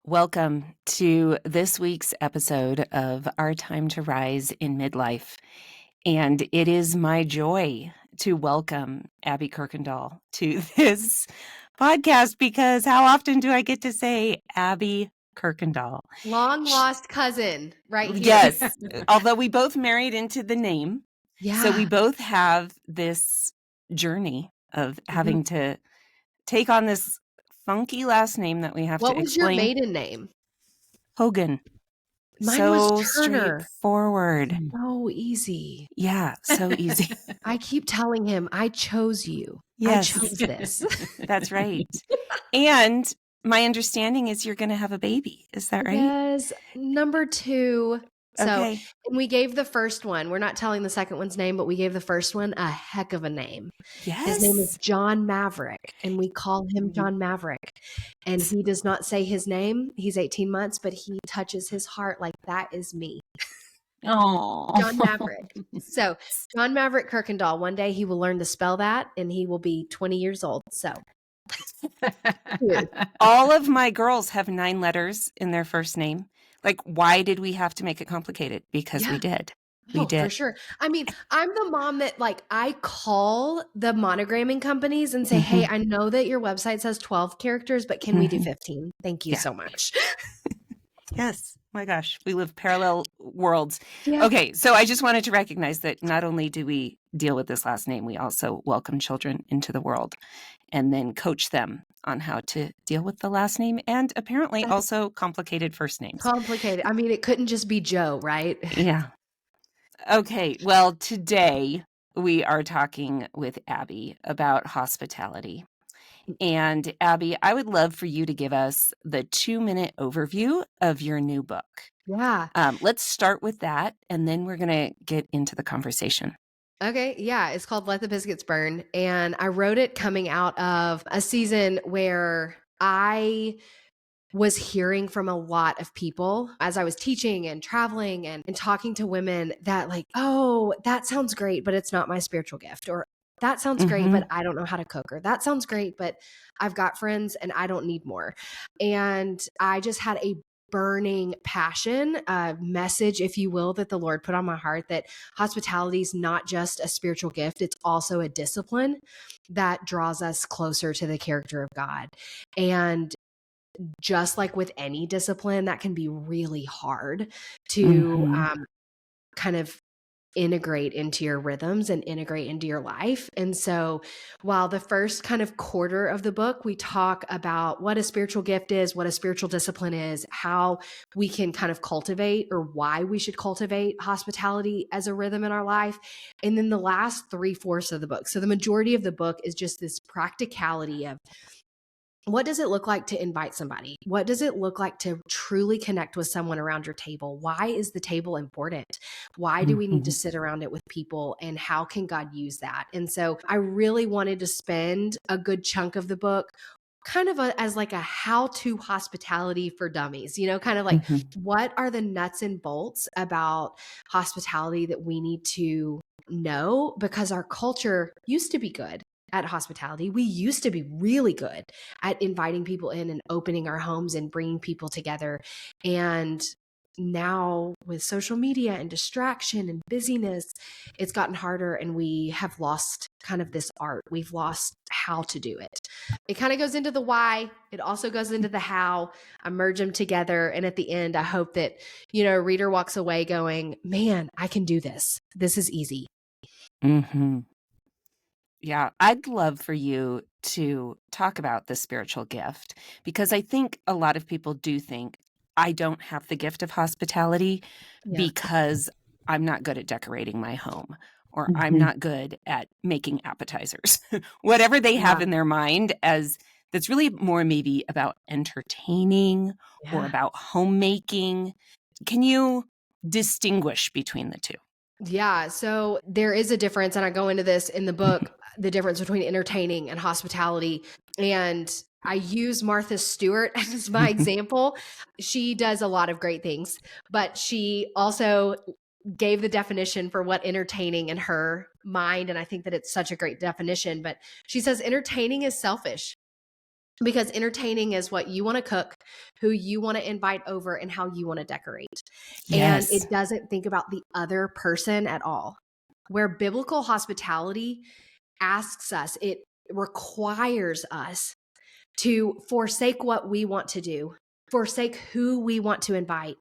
Welcome to this week's episode of Our Time to Rise in Midlife. And it is my joy to welcome Abby Kuykendall to this podcast because how often do I get to say Abby Kuykendall? Long lost cousin right here. Yes, although we both married into the name. Yeah. So we both have this journey of having to take on this funky last name that we have What to was your explain. maiden name? Hogan. Mine so was Turner. Straightforward. So easy. Yeah, so easy. I keep telling him, I chose you. Yes. I chose this. That's right. And my understanding is you're going to have a baby. Is that right? Yes. Number 2. So, Okay. and we gave the first one, we're not telling the second one's name, but we gave the first one a heck of a name. Yes. His name is John Maverick, and we call him John Maverick. And he does not say his name. He's 18 months, but he touches his heart like that is me. Oh, John Maverick. So John Maverick Kuykendall, one day he will learn to spell that and he will be 20 years old. So all of my girls have 9 letters in their first name. Like, why did we have to make it complicated? Because we did. We did. For sure. I mean, I'm the mom that I call the monogramming companies and say, hey, I know that your website says 12 characters, but can we do 15? Thank you so much. Yes. My gosh, we live parallel worlds. Yeah. Okay, so I just wanted to recognize that not only do we deal with this last name, we also welcome children into the world and then coach them on how to deal with the last name and apparently also complicated first names. Complicated. I mean, it couldn't just be Joe, right? Yeah. Okay, well, today we are talking with Abby about hospitality. And Abby, I would love for you to give us the 2-minute overview of your new book. Yeah. Let's start with that, and then we're going to get into the conversation. Okay. Yeah. It's called Let the Biscuits Burn. And I wrote it coming out of a season where I was hearing from a lot of people as I was teaching and traveling and talking to women that oh, that sounds great, but it's not my spiritual gift. Or that sounds great, but I don't know how to cook. Or that sounds great, but I've got friends and I don't need more. And I just had a burning passion, message, if you will, that the Lord put on my heart that hospitality is not just a spiritual gift. It's also a discipline that draws us closer to the character of God. And just like with any discipline, that can be really hard to kind of integrate into your rhythms and integrate into your life. And so while the first kind of quarter of the book, we talk about what a spiritual gift is, what a spiritual discipline is, how we can kind of cultivate or why we should cultivate hospitality as a rhythm in our life. And then the last 3/4 of the book. So the majority of the book is just this practicality of what does it look like to invite somebody? What does it look like to truly connect with someone around your table? Why is the table important? Why do we need to sit around it with people? And how can God use that? And so I really wanted to spend a good chunk of the book kind of as a how-to hospitality for dummies, kind of what are the nuts and bolts about hospitality that we need to know? Because our culture used to be good at hospitality. We used to be really good at inviting people in and opening our homes and bringing people together. And now with social media and distraction and busyness, it's gotten harder and we have lost kind of this art. We've lost how to do it. It kind of goes into the why. It also goes into the how. I merge them together. And at the end, I hope that, a reader walks away going, man, I can do this. This is easy. Yeah, I'd love for you to talk about the spiritual gift because I think a lot of people do think I don't have the gift of hospitality because I'm not good at decorating my home or I'm not good at making appetizers. Whatever they have in their mind as that's really more maybe about entertaining or about homemaking. Can you distinguish between the two? Yeah. So there is a difference, and I go into this in the book, the difference between entertaining and hospitality. And I use Martha Stewart as my example. She does a lot of great things, but she also gave the definition for what entertaining in her mind. And I think that it's such a great definition, but she says entertaining is selfish. because entertaining is what you want to cook, who you want to invite over, and how you want to decorate. And Yes. it doesn't think about the other person at all. Where biblical hospitality asks us, it requires us to forsake what we want to do, forsake who we want to invite.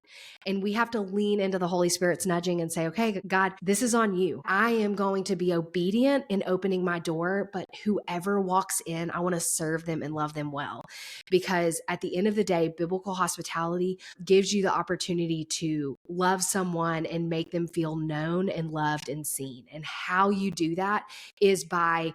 And we have to lean into the Holy Spirit's nudging and say, okay, God, this is on you. I am going to be obedient in opening my door, but whoever walks in, I want to serve them and love them well. Because at the end of the day, biblical hospitality gives you the opportunity to love someone and make them feel known and loved and seen. And how you do that is by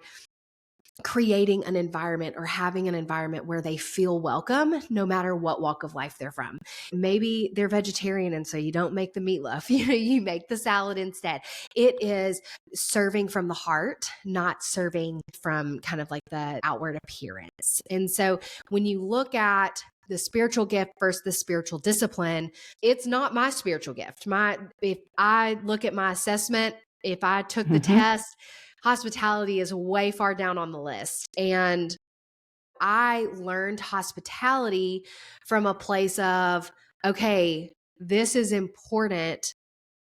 creating an environment or having an environment where they feel welcome no matter what walk of life they're from. Maybe they're vegetarian and so you don't make the meatloaf, you make the salad instead. It is serving from the heart, not serving from kind of like the outward appearance. And so when you look at the spiritual gift versus the spiritual discipline, it's not my spiritual gift. If I look at my assessment, if I took the test, hospitality is way far down on the list. And I learned hospitality from a place of, okay, this is important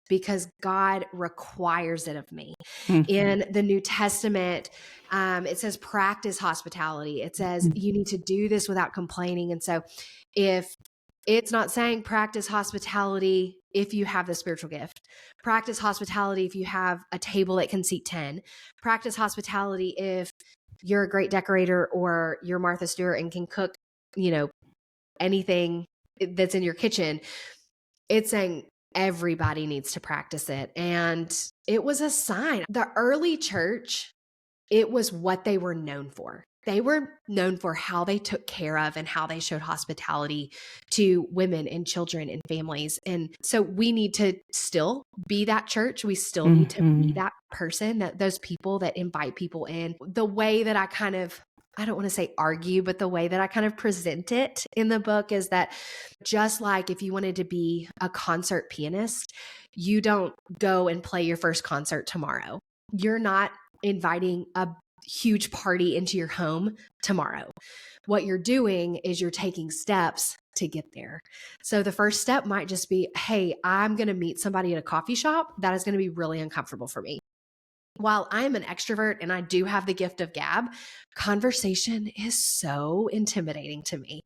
because God requires it of me. In the New Testament, it says practice hospitality. It says you need to do this without complaining. And so if it's not saying practice hospitality if you have the spiritual gift, practice hospitality if you have a table that can seat 10, practice hospitality if you're a great decorator or you're Martha Stewart and can cook, anything that's in your kitchen. It's saying everybody needs to practice it. And it was a sign. The early church, it was what they were known for. They were known for how they took care of and how they showed hospitality to women and children and families. And so we need to still be that church. We still need to be that person, those people that invite people in. The way that I don't want to say argue, but the way that I kind of present it in the book is that just like if you wanted to be a concert pianist, you don't go and play your first concert tomorrow. You're not inviting a huge party into your home tomorrow. What you're doing is you're taking steps to get there. So the first step might just be, hey, I'm going to meet somebody at a coffee shop. That is going to be really uncomfortable for me. While I'm an extrovert and I do have the gift of gab, conversation is so intimidating to me.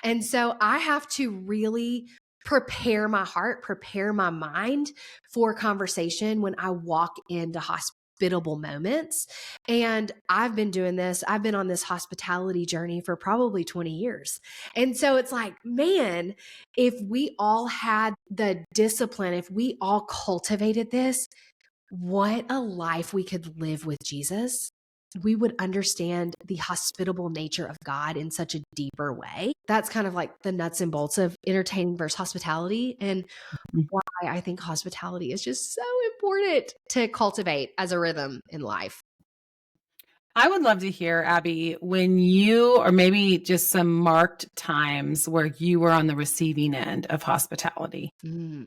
And so I have to really prepare my heart, prepare my mind for conversation when I walk into hospitable moments. And I've been doing this. I've been on this hospitality journey for probably 20 years. And so it's like, man, if we all had the discipline, if we all cultivated this, what a life we could live with Jesus. We would understand the hospitable nature of God in such a deeper way. That's kind of like the nuts and bolts of entertaining versus hospitality, and why I think hospitality is just so important to cultivate as a rhythm in life. I would love to hear, Abby, when you, or maybe just some marked times where you were on the receiving end of hospitality.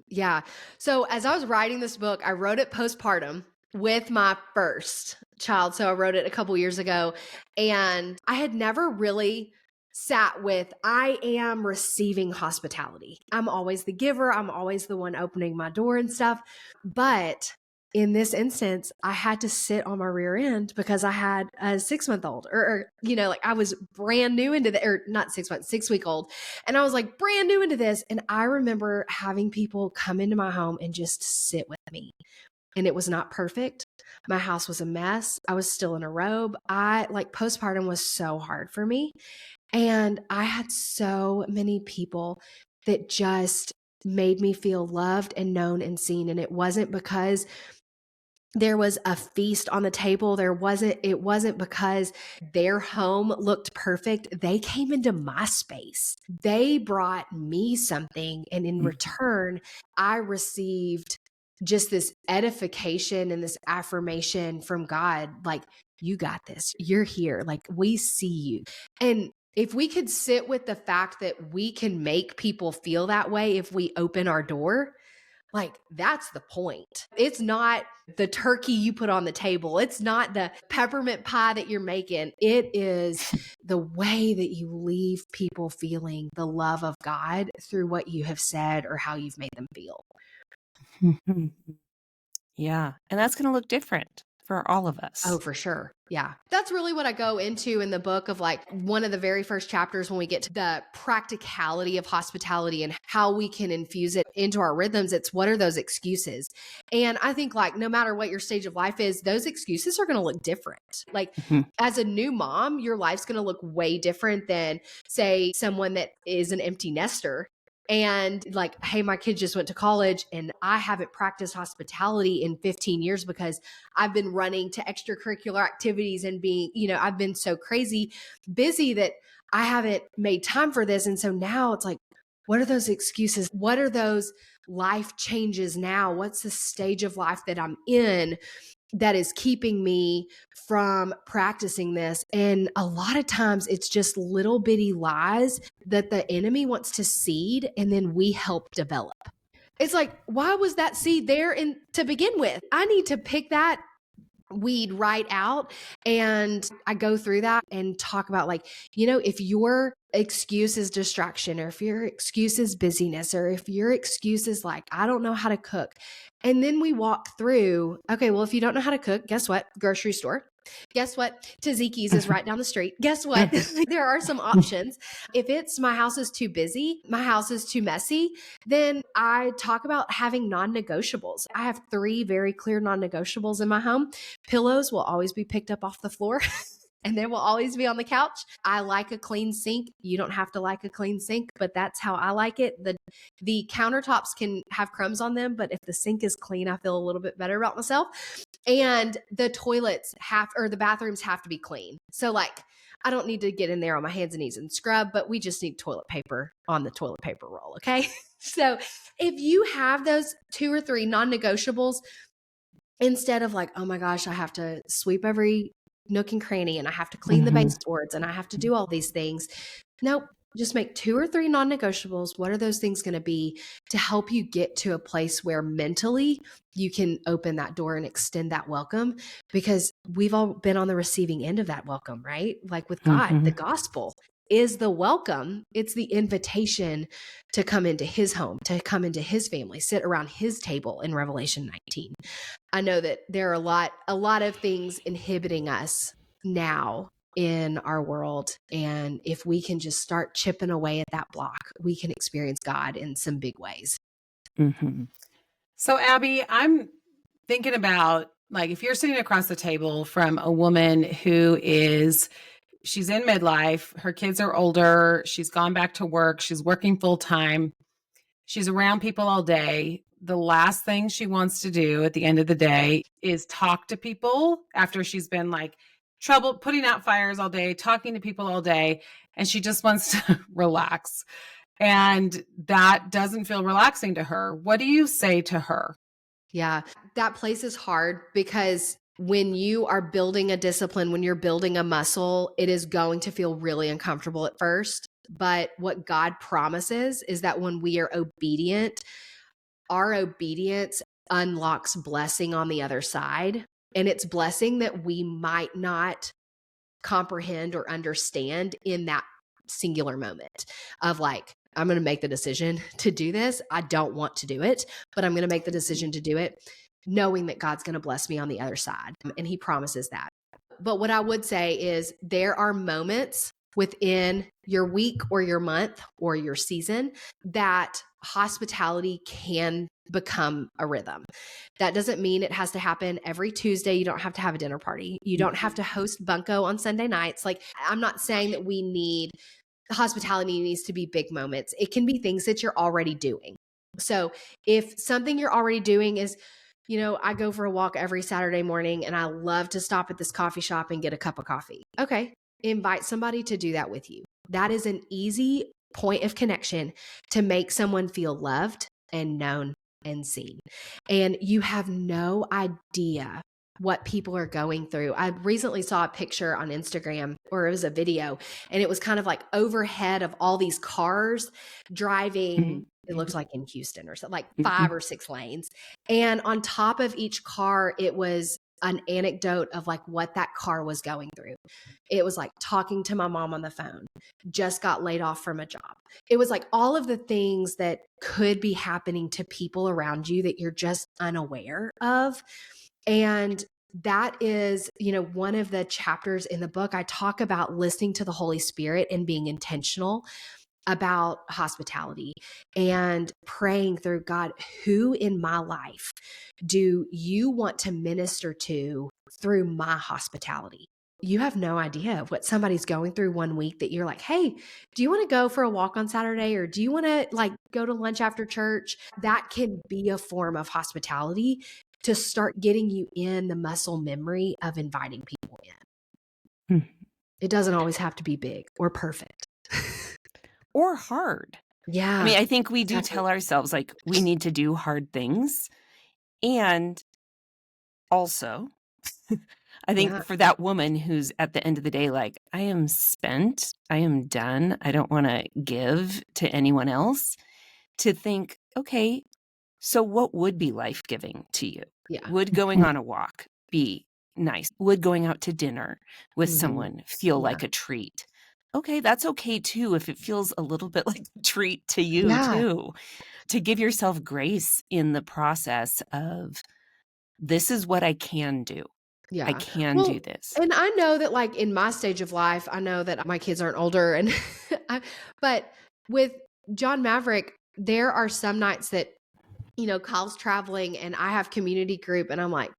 Yeah. So as I was writing this book, I wrote it postpartum with my first child. So I wrote it a couple years ago, and I had never really sat with, I am receiving hospitality. I'm always the giver. I'm always the one opening my door and stuff. But in this instance, I had to sit on my rear end because I had a 6-month-old or like I was brand new into not 6 months, 6-week old. And I was like brand new into this. And I remember having people come into my home and just sit with me. And it was not perfect. My house was a mess. I was still in a robe. Postpartum was so hard for me. And I had so many people that just made me feel loved and known and seen. And it wasn't because there was a feast on the table. It wasn't because their home looked perfect. They came into my space. They brought me something. And in return, I received just this edification and this affirmation from God. Like, you got this. You're here. Like, we see you. And if we could sit with the fact that we can make people feel that way if we open our door, Like, that's the point. It's not the turkey you put on the table. It's not the peppermint pie that you're making. It is the way that you leave people feeling the love of God through what you have said or how you've made them feel. Yeah. And that's going to look different for all of us. Oh, for sure. Yeah. That's really what I go into in the book of like one of the very first chapters when we get to the practicality of hospitality and how we can infuse it into our rhythms. It's what are those excuses? And I think like no matter what your stage of life is, those excuses are going to look different. Like as a new mom, your life's going to look way different than say someone that is an empty nester. And like, hey, my kid just went to college and I haven't practiced hospitality in 15 years because I've been running to extracurricular activities and being, I've been so crazy busy that I haven't made time for this. And so now it's like, what are those excuses? What are those life changes now? What's the stage of life that I'm in that is keeping me from practicing this? And a lot of times it's just little bitty lies that the enemy wants to seed and then we help develop. It's like, why was that seed there to begin with? I need to pick that weed right out. And I go through that and talk about like, if your excuse is distraction, or if your excuse is busyness, or if your excuse is like, I don't know how to cook. And then we walk through, okay, well, if you don't know how to cook, guess what? Grocery store. Guess what? Taziki's is right down the street. Guess what? There are some options. If it's my house is too busy, my house is too messy, then I talk about having non-negotiables. I have 3 very clear non-negotiables in my home. Pillows will always be picked up off the floor. And they will always be on the couch. I like a clean sink. You don't have to like a clean sink, but that's how I like it. The countertops can have crumbs on them, but if the sink is clean, I feel a little bit better about myself. And the toilets the bathrooms have to be clean. So like, I don't need to get in there on my hands and knees and scrub, but we just need toilet paper on the toilet paper roll. Okay. So if you have those 2 or 3 non-negotiables, instead of like, oh my gosh, I have to sweep every nook and cranny and I have to clean the baseboards and I have to do all these things. Nope. Just make 2 or 3 non-negotiables. What are those things going to be to help you get to a place where mentally you can open that door and extend that welcome? Because we've all been on the receiving end of that welcome, right? Like with God, the gospel is the welcome. It's the invitation to come into his home, to come into his family, sit around his table in Revelation 19. I know that there are a lot of things inhibiting us now in our world. And if we can just start chipping away at that block, we can experience God in some big ways. So Abby, I'm thinking about like, if you're sitting across the table from a woman who she's in midlife, her kids are older, she's gone back to work, she's working full time, she's around people all day. The last thing she wants to do at the end of the day is talk to people after she's been like putting out fires all day, talking to people all day, and she just wants to relax. And that doesn't feel relaxing to her. What do you say to her? Yeah, that place is hard because when you are building a discipline, when you're building a muscle, it is going to feel really uncomfortable at first. But what God promises is that when we are obedient, our obedience unlocks blessing on the other side. And it's blessing that we might not comprehend or understand in that singular moment of like, I'm going to make the decision to do this. I don't want to do it, but I'm going to make the decision to do it, knowing that God's going to bless me on the other side. And he promises that. But what I would say is there are moments within your week or your month or your season that hospitality can become a rhythm. That doesn't mean it has to happen every Tuesday. You don't have to have a dinner party. You don't have to host bunko on Sunday nights. Like, I'm not saying that hospitality needs to be big moments. It can be things that you're already doing. So if something you're already doing is, I go for a walk every Saturday morning and I love to stop at this coffee shop and get a cup of coffee. Okay. Invite somebody to do that with you. That is an easy point of connection to make someone feel loved and known and seen. And you have no idea what people are going through. I recently saw a picture on Instagram, or it was a video, and it was kind of like overhead of all these cars driving. It looks like in Houston or something, like 5 or 6 lanes. And on top of each car, it was an anecdote of like what that car was going through. It was like talking to my mom on the phone, just got laid off from a job. It was like all of the things that could be happening to people around you that you're just unaware of. And that is, one of the chapters in the book. I talk about listening to the Holy Spirit and being intentional about hospitality and praying through, God, who in my life do you want to minister to through my hospitality? You have no idea what somebody's going through one week that you're like, hey, do you want to go for a walk on Saturday? Or do you want to like go to lunch after church? That can be a form of hospitality to start getting you in the muscle memory of inviting people in. It doesn't always have to be big or perfect. Or hard. Yeah. I mean, I think we do tell ourselves like we need to do hard things. And also, I think for that woman who's at the end of the day, like, I am spent, I am done, I don't want to give to anyone else, to think, okay, so what would be life-giving to you? Yeah. Would going on a walk be nice? Would going out to dinner with someone feel like a treat? Okay, that's okay too if it feels a little bit like a treat to you too. To give yourself grace in the process of, this is what I can do. Yeah. I can do this. And I know that like in my stage of life, I know that my kids aren't older and but with John Maverick, there are some nights that, Kyle's traveling and I have community group and I'm like,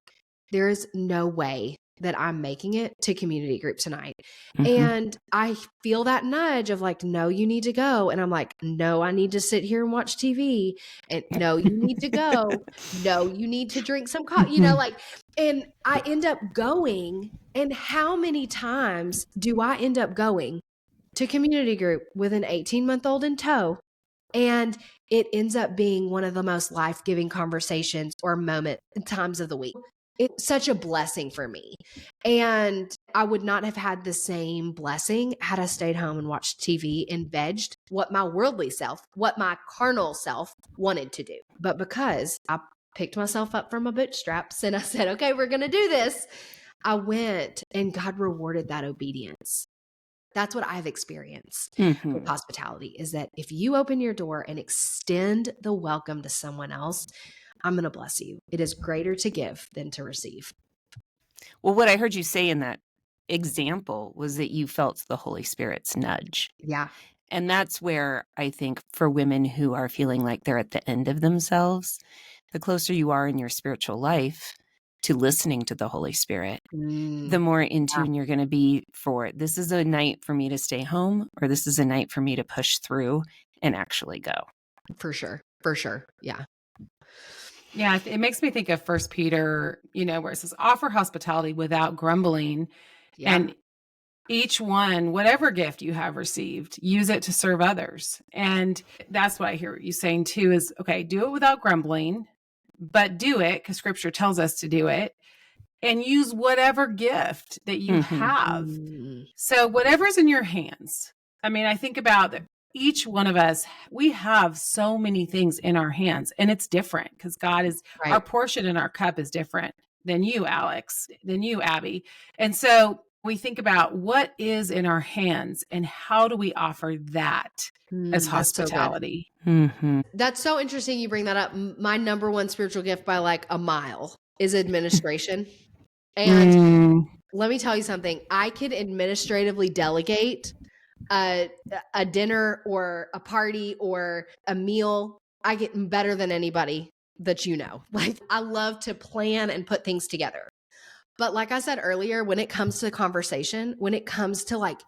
there is no way that I'm making it to community group tonight. And I feel that nudge of like, no, you need to go. And I'm like, no, I need to sit here and watch TV. And no, you need to go. No, you need to drink some coffee, and I end up going. And how many times do I end up going to community group with an 18-month-old in tow? And it ends up being one of the most life-giving conversations or times of the week. It's such a blessing for me. And I would not have had the same blessing had I stayed home and watched TV and vegged what my worldly self, what my carnal self wanted to do. But because I picked myself up from my bootstraps and I said, okay, we're going to do this, I went and God rewarded that obedience. That's what I've experienced with hospitality, is that if you open your door and extend the welcome to someone else, I'm going to bless you. It is greater to give than to receive. Well, what I heard you say in that example was that you felt the Holy Spirit's nudge. Yeah. And that's where I think for women who are feeling like they're at the end of themselves, the closer you are in your spiritual life to listening to the Holy Spirit, the more in tune you're going to be for, this is a night for me to stay home, or this is a night for me to push through and actually go. For sure. For sure. Yeah. Yeah, it makes me think of 1 Peter, where it says, offer hospitality without grumbling. Yeah. And each one, whatever gift you have received, use it to serve others. And that's what I hear you saying too, is, okay, do it without grumbling, but do it because Scripture tells us to do it, and use whatever gift that you have. So whatever's in your hands. I mean, I think about that. Each one of us, we have so many things in our hands, and it's different because God is, our portion in our cup is different than you, Alex, than you, Abby. And so we think about what is in our hands and how do we offer that as hospitality. That's so interesting you bring that up. My number one spiritual gift by like a mile is administration. And let me tell you something, I can administratively delegate a dinner or a party or a meal. I get better than anybody that Like, I love to plan and put things together. But like I said earlier, when it comes to conversation, when it comes to like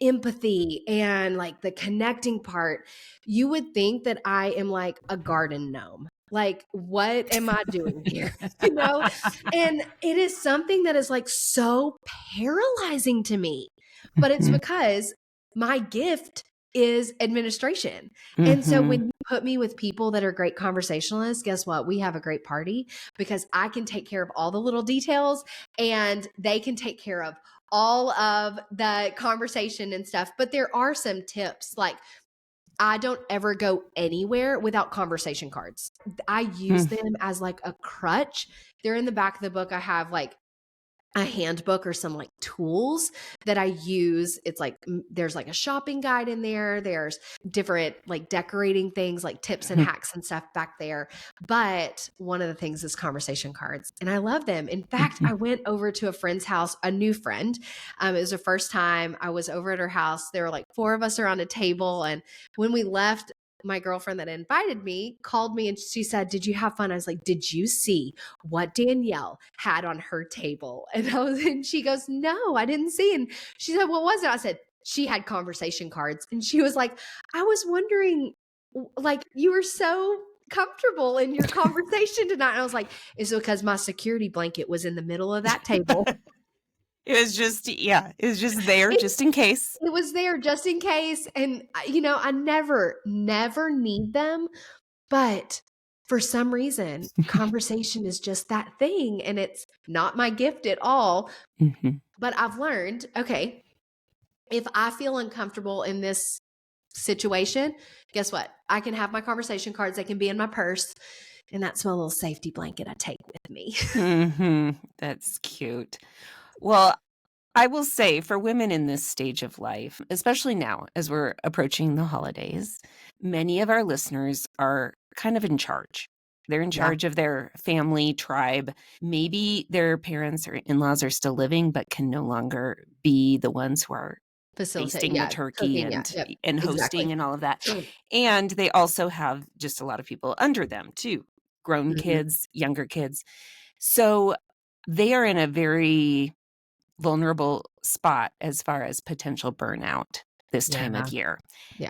empathy and like the connecting part, you would think that I am like a garden gnome. Like, what am I doing here? And it is something that is like so paralyzing to me. But it's because my gift is administration. And so when you put me with people that are great conversationalists, guess what? We have a great party because I can take care of all the little details and they can take care of all of the conversation and stuff. But there are some tips, like I don't ever go anywhere without conversation cards. I use them as like a crutch. They're in the back of the book. I have like a handbook or some like tools that I use. It's like there's like a shopping guide in there. There's different like decorating things like tips and hacks and stuff back there. But one of the things is conversation cards, and I love them. In fact, I went over to a friend's house, a new friend. It was the first time I was over at her house. There were like 4 of us around a table, and when we left, my girlfriend that invited me called me and she said, "Did you have fun?" I was like, "Did you see what Danielle had on her table?" And she goes, "No, I didn't see." And she said, "What was it?" I said, "She had conversation cards." And she was like, "I was wondering, like, you were so comfortable in your conversation tonight." And I was like, "It's because my security blanket was in the middle of that table." It was just there just in case. It was there just in case. And, I never need them. But for some reason, conversation is just that thing. And it's not my gift at all. But I've learned, okay, if I feel uncomfortable in this situation, guess what? I can have my conversation cards. They can be in my purse. And that's my little safety blanket I take with me. That's cute. Well, I will say for women in this stage of life, especially now as we're approaching the holidays, many of our listeners are kind of in charge. They're in charge of their family, tribe. Maybe their parents or in-laws are still living, but can no longer be the ones who are basting the turkey cooking, and hosting and all of that. And they also have just a lot of people under them too, grown kids, younger kids. So they are in a very vulnerable spot as far as potential burnout this time of year,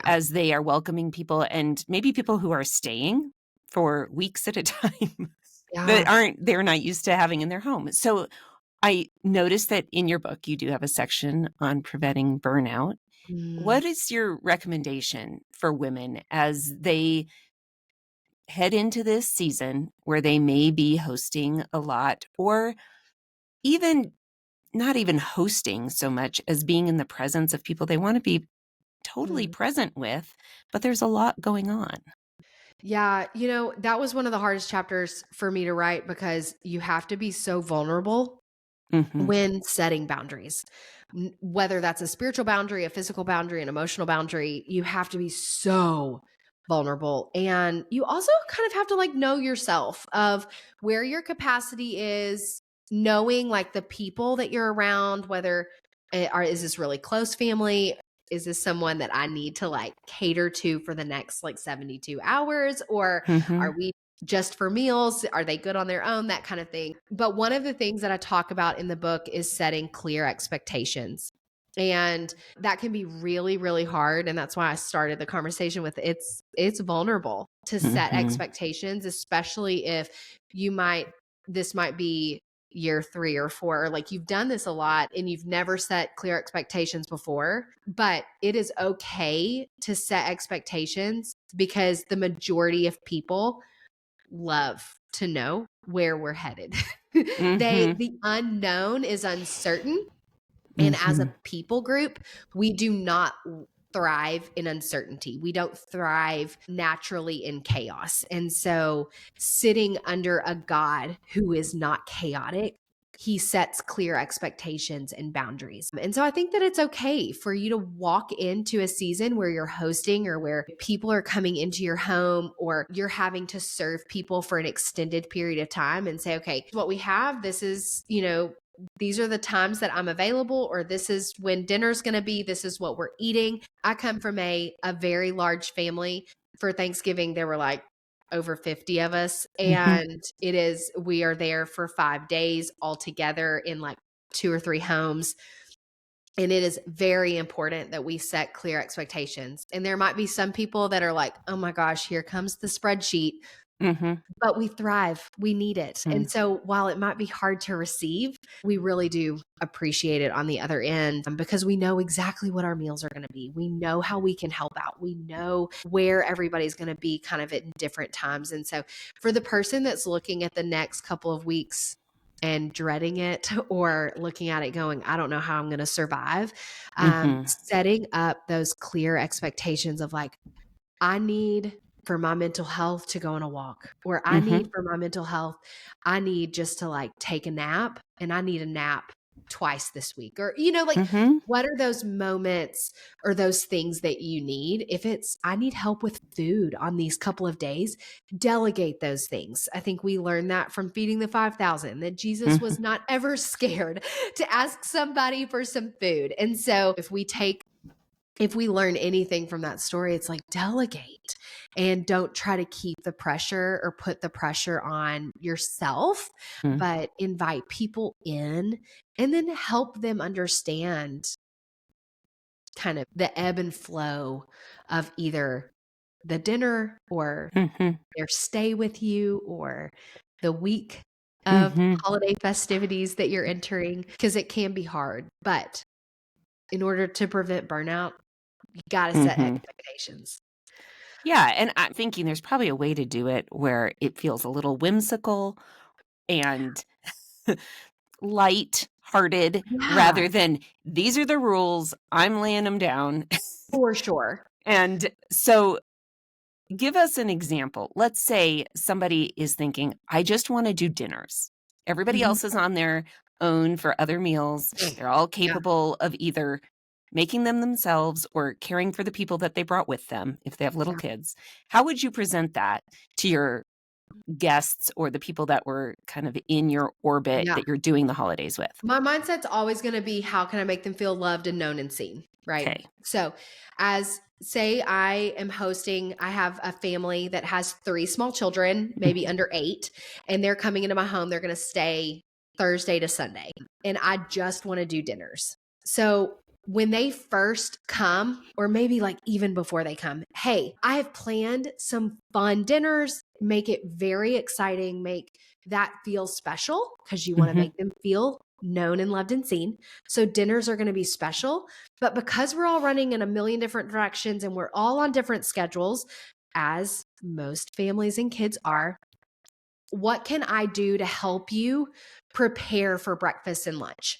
as they are welcoming people and maybe people who are staying for weeks at a time that they're not used to having in their home. So I noticed that in your book, you do have a section on preventing burnout. What is your recommendation for women as they head into this season where they may be hosting a lot, or even not even hosting so much as being in the presence of people they want to be totally present with, but there's a lot going on? Yeah, that was one of the hardest chapters for me to write because you have to be so vulnerable when setting boundaries. Whether that's a spiritual boundary, a physical boundary, an emotional boundary, you have to be so vulnerable. And you also kind of have to like know yourself of where your capacity is, knowing like the people that you're around, whether is this really close family? Is this someone that I need to like cater to for the next like 72 hours? Or are we just for meals? Are they good on their own? That kind of thing. But one of the things that I talk about in the book is setting clear expectations. And that can be really, really hard. And that's why I started the conversation with it's vulnerable to set expectations, especially if this might be year 3 or 4, like you've done this a lot and you've never set clear expectations before. But it is okay to set expectations because the majority of people love to know where we're headed. The unknown is uncertain. And as a people group, we do not thrive in uncertainty. We don't thrive naturally in chaos. And so sitting under a God who is not chaotic, he sets clear expectations and boundaries. And so I think that it's okay for you to walk into a season where you're hosting or where people are coming into your home or you're having to serve people for an extended period of time and say, okay, what we have, this is, these are the times that I'm available, or this is when dinner's going to be, this is what we're eating. I come from a very large family. For Thanksgiving, there were like over 50 of us. And we are there for 5 days all together in like 2 or 3 homes. And it is very important that we set clear expectations. And there might be some people that are like, oh my gosh, here comes the spreadsheet. but we thrive. We need it. And so while it might be hard to receive, we really do appreciate it on the other end, because we know exactly what our meals are going to be. We know how we can help out. We know where everybody's going to be kind of at different times. And so for the person that's looking at the next couple of weeks and dreading it, or looking at it going, I don't know how I'm going to survive, setting up those clear expectations of like, I need for my mental health to go on a walk, or I need for my mental health, I need just to like take a nap, and I need a nap twice this week, or, like what are those moments or those things that you need? If it's, I need help with food on these couple of days, delegate those things. I think we learned that from feeding the 5,000, that Jesus was not ever scared to ask somebody for some food. And so if we learn anything from that story, it's like delegate, and don't try to keep the pressure or put the pressure on yourself, but invite people in and then help them understand kind of the ebb and flow of either the dinner or their stay with you, or the week of holiday festivities that you're entering, because it can be hard. But in order to prevent burnout, you got to set expectations. Yeah. And I'm thinking there's probably a way to do it where it feels a little whimsical and light-hearted, rather than these are the rules, I'm laying them down. For sure. And so give us an example. Let's say somebody is thinking, I just want to do dinners. Everybody else is on their own for other meals. They're all capable of either making them themselves or caring for the people that they brought with them if they have little kids. How would you present that to your guests or the people that were kind of in your orbit that you're doing the holidays with? My mindset's always going to be, how can I make them feel loved and known and seen? Right. Okay. So say I am hosting, I have a family that has 3 small children, maybe under 8, and they're coming into my home. They're going to stay Thursday to Sunday, and I just want to do dinners. So when they first come, or maybe like even before they come, hey, I have planned some fun dinners, make it very exciting, make that feel special, because you want to make them feel known and loved and seen. So dinners are going to be special, but because we're all running in a million different directions and we're all on different schedules, as most families and kids are, what can I do to help you prepare for breakfast and lunch?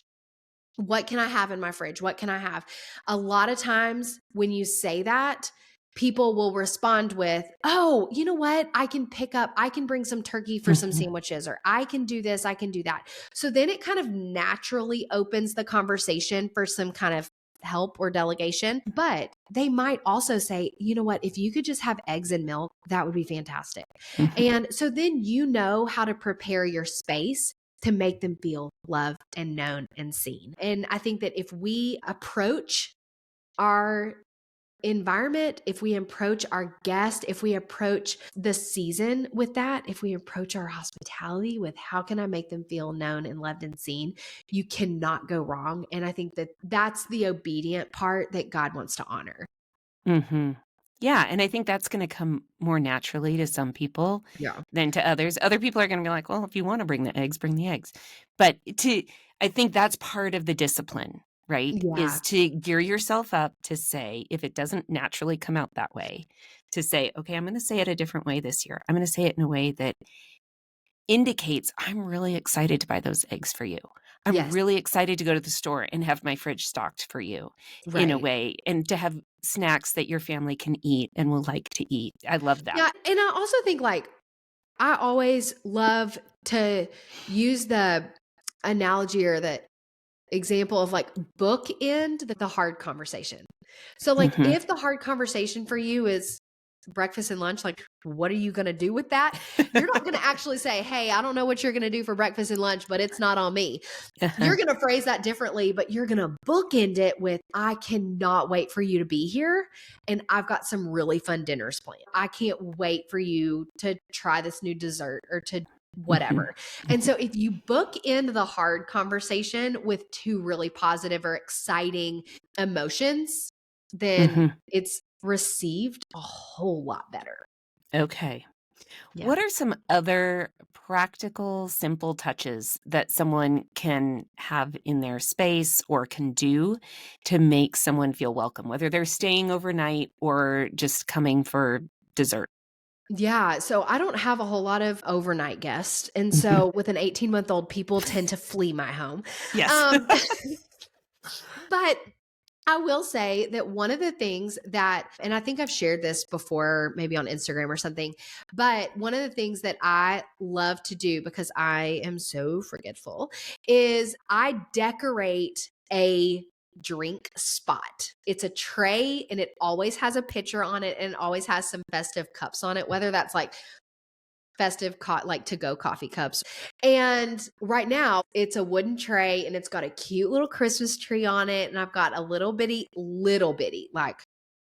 What can I have in my fridge? What can I have? A lot of times when you say that, people will respond with, oh, you know what? I can bring some turkey for some sandwiches, or I can do this, I can do that. So then it kind of naturally opens the conversation for some kind of help or delegation. But they might also say, you know what? If you could just have eggs and milk, that would be fantastic. And so then you know how to prepare your space to make them feel loved and known and seen. And I think that if we approach our environment, if we approach our guest, if we approach the season with that, if we approach our hospitality with how can I make them feel known and loved and seen, you cannot go wrong. And I think that that's the obedient part that God wants to honor. Yeah. And I think that's going to come more naturally to some people than to others. Other people are going to be like, well, if you want to bring the eggs, bring the eggs. But I think that's part of the discipline, right? Is to gear yourself up to say, if it doesn't naturally come out that way, to say, okay, I'm going to say it a different way this year. I'm going to say it in a way that indicates I'm really excited to buy those eggs for you. I'm really excited to go to the store and have my fridge stocked for you in a way, and to have snacks that your family can eat and will like to eat. I love that. Yeah. And I also think, like, I always love to use the analogy or the example of like bookend the hard conversation. So like if the hard conversation for you is breakfast and lunch, like what are you going to do with that? You're not going to actually say, hey, I don't know what you're going to do for breakfast and lunch, but it's not on me. You're going to phrase that differently, but you're going to bookend it with, I cannot wait for you to be here. And I've got some really fun dinners planned. I can't wait for you to try this new dessert or to whatever. And so if you bookend the hard conversation with 2 really positive or exciting emotions, then it's received a whole lot better. Okay. Yeah. What are some other practical, simple touches that someone can have in their space or can do to make someone feel welcome, whether they're staying overnight or just coming for dessert? Yeah. So I don't have a whole lot of overnight guests. And so with an 18-month-old, people tend to flee my home. Yes. Um, but I will say that one of the things that, and I think I've shared this before, maybe on Instagram or something, but one of the things that I love to do because I am so forgetful is I decorate a drink spot. It's a tray and it always has a picture on it and it always has some festive cups on it, whether that's like festive like to go coffee cups. And right now it's a wooden tray and it's got a cute little Christmas tree on it. And I've got a little bitty, like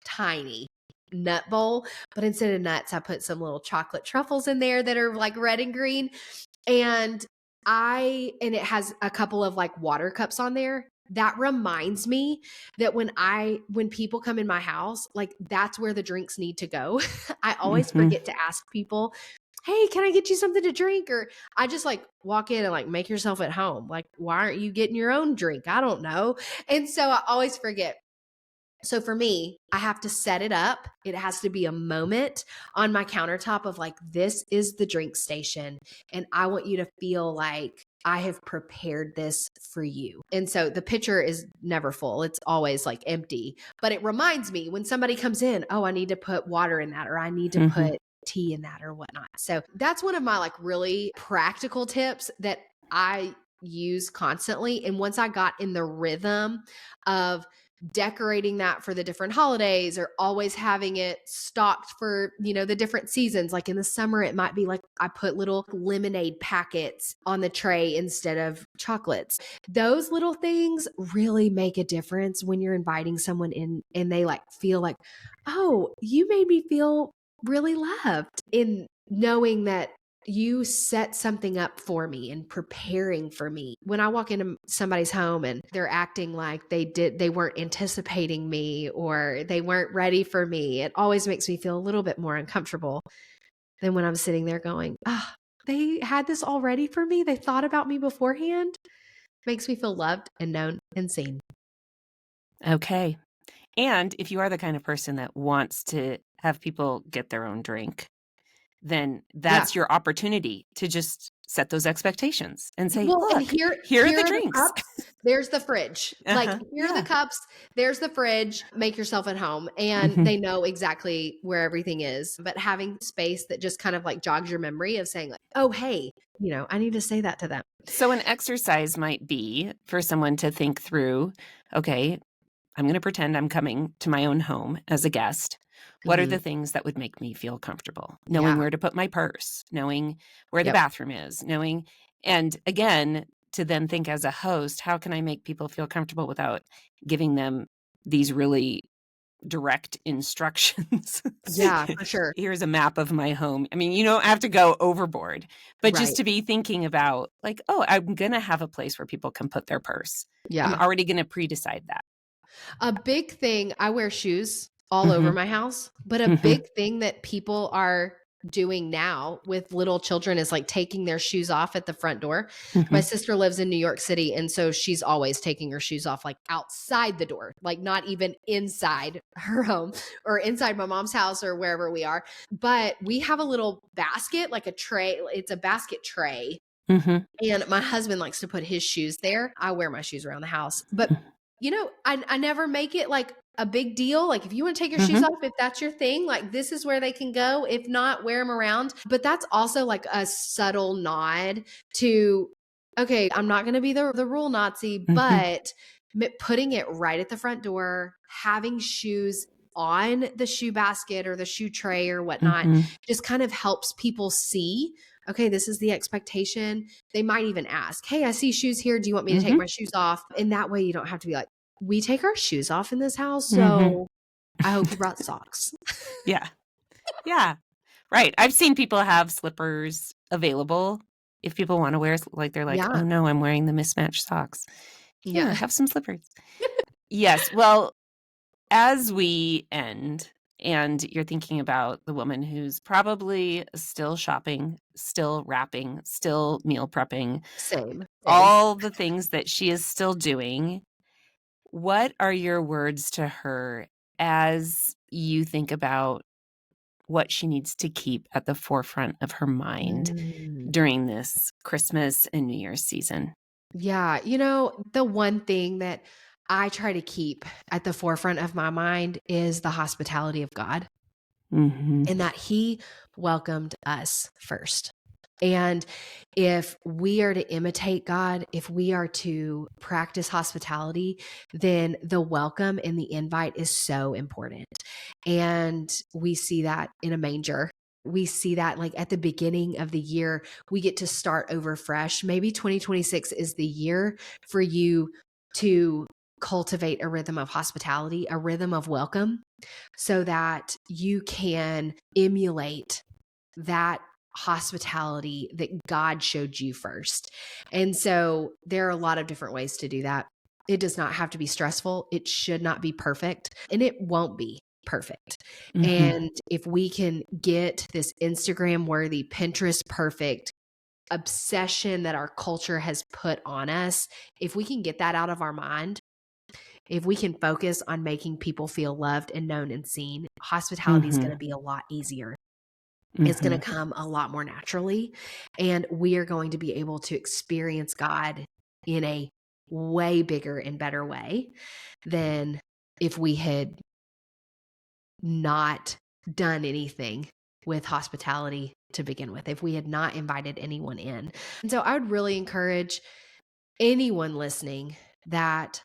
tiny nut bowl. But instead of nuts, I put some little chocolate truffles in there that are like red and green. And it has a couple of like water cups on there. That reminds me that when people come in my house, like that's where the drinks need to go. I always forget to ask people, hey, can I get you something to drink? Or I just like walk in and like make yourself at home. Like, why aren't you getting your own drink? I don't know. And so I always forget. So for me, I have to set it up. It has to be a moment on my countertop of like, this is the drink station. And I want you to feel like I have prepared this for you. And so the pitcher is never full. It's always like empty, but it reminds me when somebody comes in, oh, I need to put water in that, or I need to put tea in that or whatnot. So that's one of my like really practical tips that I use constantly. And once I got in the rhythm of decorating that for the different holidays or always having it stocked for, the different seasons. Like in the summer, it might be like I put little lemonade packets on the tray instead of chocolates. Those little things really make a difference when you're inviting someone in and they like feel like, oh, you made me feel really loved in knowing that you set something up for me and preparing for me. When I walk into somebody's home and they're acting like they weren't anticipating me or they weren't ready for me, it always makes me feel a little bit more uncomfortable than when I'm sitting there going, they had this all ready for me. They thought about me beforehand. Makes me feel loved and known and seen. Okay. And if you are the kind of person that wants to have people get their own drink, then that's your opportunity to just set those expectations and say, well, look, and here are are the drinks. Cups, there's the fridge. Like here are the cups, there's the fridge, make yourself at home. And they know exactly where everything is. But having space that just kind of like jogs your memory of saying like, oh, hey, I need to say that to them. So an exercise might be for someone to think through, okay, I'm going to pretend I'm coming to my own home as a guest. What are the things that would make me feel comfortable? Knowing where to put my purse, knowing where the bathroom is, and again, to then think as a host, how can I make people feel comfortable without giving them these really direct instructions? Yeah, for sure. Here's a map of my home. I mean, you don't have to go overboard, but just Right. to be thinking about like, oh, I'm going to have a place where people can put their purse. Yeah. I'm already going to pre-decide that. A big thing, I wear shoes all over my house, but a big thing that people are doing now with little children is like taking their shoes off at the front door. My sister lives in New York City, and so she's always taking her shoes off like outside the door, like not even inside her home or inside my mom's house or wherever we are. But we have a little basket, like a tray. It's a basket tray. And my husband likes to put his shoes there. I wear my shoes around the house, but I never make it like a big deal. Like if you want to take your shoes off, if that's your thing, like this is where they can go. If not, wear them around. But that's also like a subtle nod to, okay, I'm not going to be the rule Nazi, but putting it right at the front door, having shoes on the shoe basket or the shoe tray or whatnot, just kind of helps people see, okay, this is the expectation. They might even ask, hey, I see shoes here. Do you want me to take my shoes off? And that way you don't have to be like, we take our shoes off in this house. So I hope you brought socks. Yeah. Right. I've seen people have slippers available if people want to wear, like they're like, oh no, I'm wearing the mismatched socks. Here, have some slippers. Yes. Well, as we end, And you're thinking about the woman who's probably still shopping, still wrapping, still meal prepping, Same. all the things that she is still doing. What are your words to her as you think about what she needs to keep at the forefront of her mind during this Christmas and New Year's season? Yeah. The one thing that I try to keep at the forefront of my mind is the hospitality of God, Mm-hmm. and that He welcomed us first. And if we are to imitate God, if we are to practice hospitality, then the welcome and the invite is so important. And we see that in a manger. We see that like at the beginning of the year, we get to start over fresh. Maybe 2026 is the year for you to cultivate a rhythm of hospitality, a rhythm of welcome, so that you can emulate that hospitality that God showed you first. And so there are a lot of different ways to do that. It does not have to be stressful. It should not be perfect, and it won't be perfect. Mm-hmm. And if we can get this Instagram worthy, Pinterest perfect obsession that our culture has put on us, if we can get that out of our mind, if we can focus on making people feel loved and known and seen, hospitality is going to be a lot easier. It's going to come a lot more naturally, and we are going to be able to experience God in a way bigger and better way than if we had not done anything with hospitality to begin with, if we had not invited anyone in. And so I would really encourage anyone listening that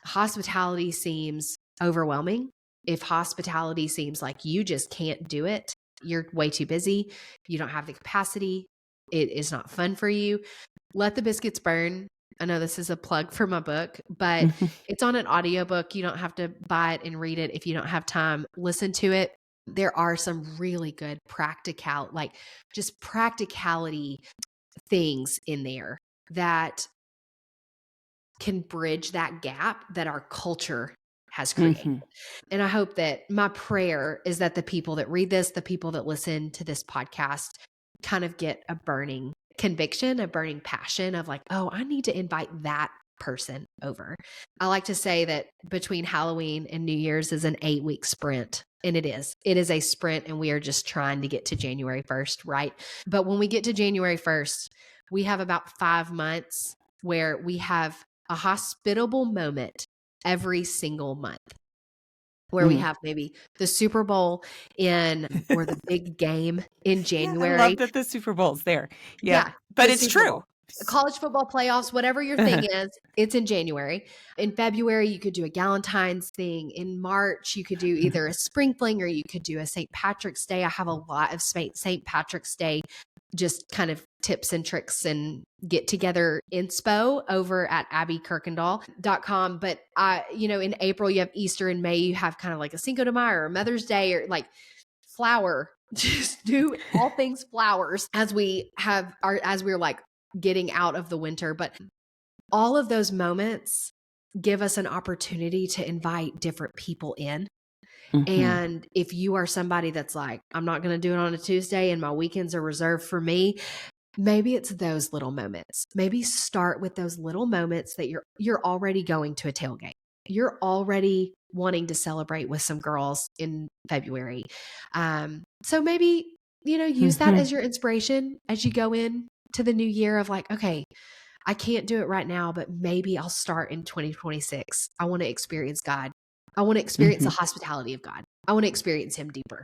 hospitality seems overwhelming. If hospitality seems like you just can't do it, you're way too busy, you don't have the capacity, it is not fun for you, Let the Biscuits Burn. I know this is a plug for my book, but it's on an audiobook. You don't have to buy it and read it if you don't have time. Listen to it. There are some really good practicality things in there that can bridge that gap that our culture has created. And I hope that my prayer is that the people that read this, the people that listen to this podcast, kind of get a burning conviction, a burning passion of like, oh, I need to invite that person over. I like to say that between Halloween and New Year's is an 8-week sprint. And it is. It is a sprint, and we are just trying to get to January 1st, right? But when we get to January 1st, we have about 5 months where we have a hospitable moment every single month, where we have maybe the Super Bowl or the big game in January. Yeah, I love that the Super Bowl's there. Yeah, but it's Super true. Bowl. College football playoffs, whatever your thing is, it's in January. In February, you could do a Galentine's thing. In March, you could do either a spring fling or you could do a St. Patrick's Day. I have a lot of St. Patrick's Day just kind of tips and tricks and get together inspo over at abbykuykendall.com. But in April you have Easter, in May you have kind of like a Cinco de Mayo or Mother's Day or like flower. Just do all things flowers as we're like getting out of the winter. But all of those moments give us an opportunity to invite different people in. And if you are somebody that's like, I'm not going to do it on a Tuesday and my weekends are reserved for me, maybe it's those little moments. Maybe start with those little moments that you're already going to a tailgate. You're already wanting to celebrate with some girls in February. So maybe, use that as your inspiration as you go in to the new year of like, okay, I can't do it right now, but maybe I'll start in 2026. I want to experience God. I want to experience the hospitality of God. I want to experience Him deeper.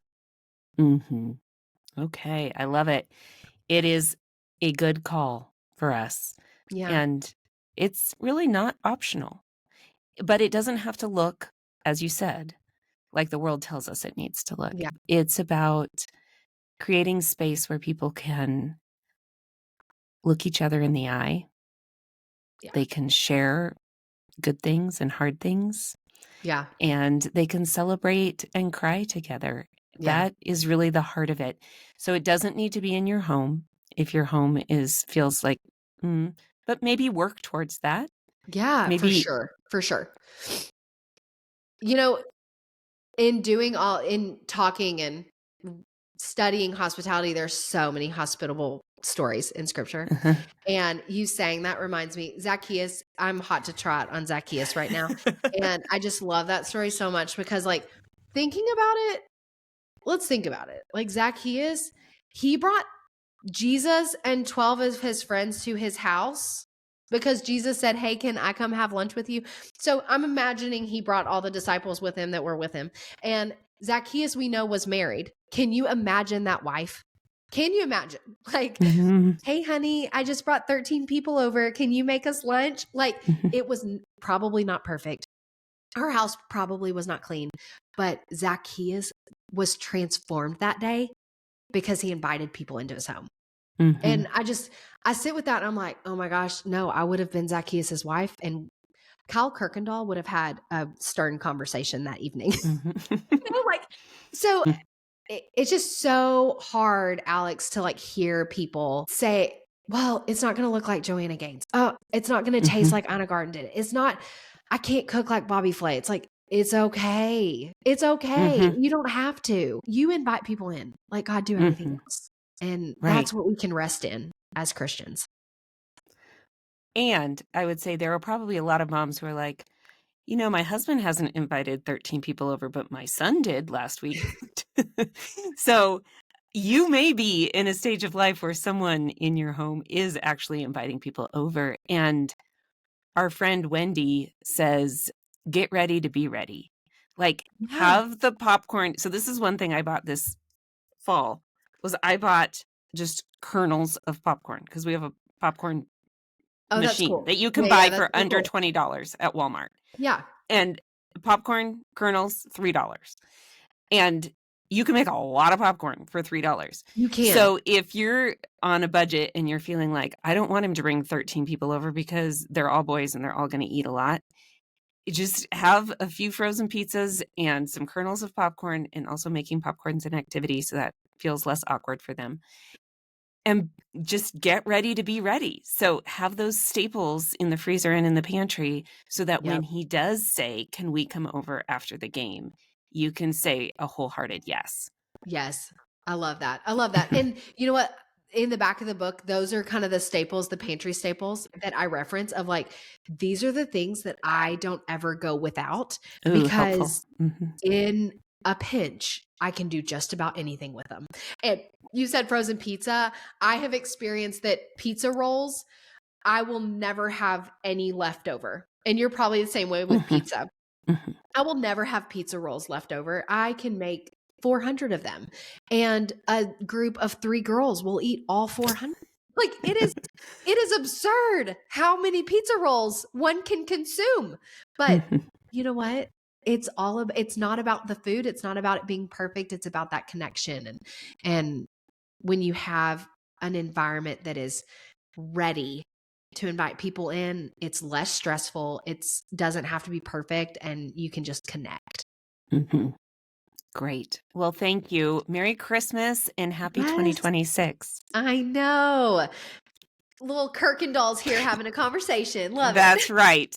Okay, I love it. It is a good call for us. Yeah. And it's really not optional. But it doesn't have to look, as you said, like the world tells us it needs to look. Yeah. It's about creating space where people can look each other in the eye. Yeah. They can share good things and hard things. Yeah. And they can celebrate and cry together. Yeah. That is really the heart of it. So it doesn't need to be in your home if your home feels like, but maybe work towards that. Yeah, Maybe, for sure. in talking and studying hospitality, there's so many hospitable stories in scripture. And you saying that reminds me, Zacchaeus, I'm hot to trot on Zacchaeus right now. And I just love that story so much because like thinking about it, let's think about it. Like Zacchaeus, he brought Jesus and 12 of his friends to his house because Jesus said, hey, can I come have lunch with you? So I'm imagining he brought all the disciples with him that were with him. And Zacchaeus, we know, was married. Can you imagine that wife? Can you imagine? Like, hey, honey, I just brought 13 people over. Can you make us lunch? Like, it was probably not perfect. Her house probably was not clean, but Zacchaeus was transformed that day because he invited people into his home. And I sit with that and I'm like, oh my gosh, no, I would have been Zacchaeus's wife and Kyle Kuykendall would have had a stern conversation that evening. Like, so it's just so hard, Alex, to like hear people say, well, it's not going to look like Joanna Gaines. Oh, it's not going to taste like Anna Garten did it. It's not, I can't cook like Bobby Flay. It's like, it's okay. It's okay. You don't have to. You invite people in, let God do everything else. And that's what we can rest in as Christians. And I would say there are probably a lot of moms who are like, you know, my husband hasn't invited 13 people over, but my son did last week. So you may be in a stage of life where someone in your home is actually inviting people over. And our friend Wendy says, get ready to be ready. Like, have the popcorn. So this is one thing I bought this fall, was I bought just kernels of popcorn because we have a popcorn machine that you can buy for under $20 at Walmart. Yeah. And popcorn kernels, $3. And you can make a lot of popcorn for $3. You can. So if you're on a budget and you're feeling like, I don't want him to bring 13 people over because they're all boys and they're all going to eat a lot, just have a few frozen pizzas and some kernels of popcorn, and also making popcorn's an activity so that feels less awkward for them. And just get ready to be ready. So have those staples in the freezer and in the pantry so that when he does say, can we come over after the game, you can say a wholehearted yes. Yes. I love that. I love that. And you know what? In the back of the book, those are kind of the staples, the pantry staples that I reference of like, these are the things that I don't ever go without. Ooh, because in a pinch, I can do just about anything with them. And you said frozen pizza. I have experienced that pizza rolls, I will never have any leftover. And you're probably the same way with pizza. I will never have pizza rolls left over. I can make 400 of them. And a group of 3 girls will eat all 400. Like it is absurd how many pizza rolls one can consume. But you know what? It's not about the food. It's not about it being perfect. It's about that connection. And when you have an environment that is ready to invite people in, it's less stressful. It doesn't have to be perfect, and you can just connect. Great. Well, thank you. Merry Christmas and happy 2026. I know. Little Kuykendalls here having a conversation. Love it. That's right.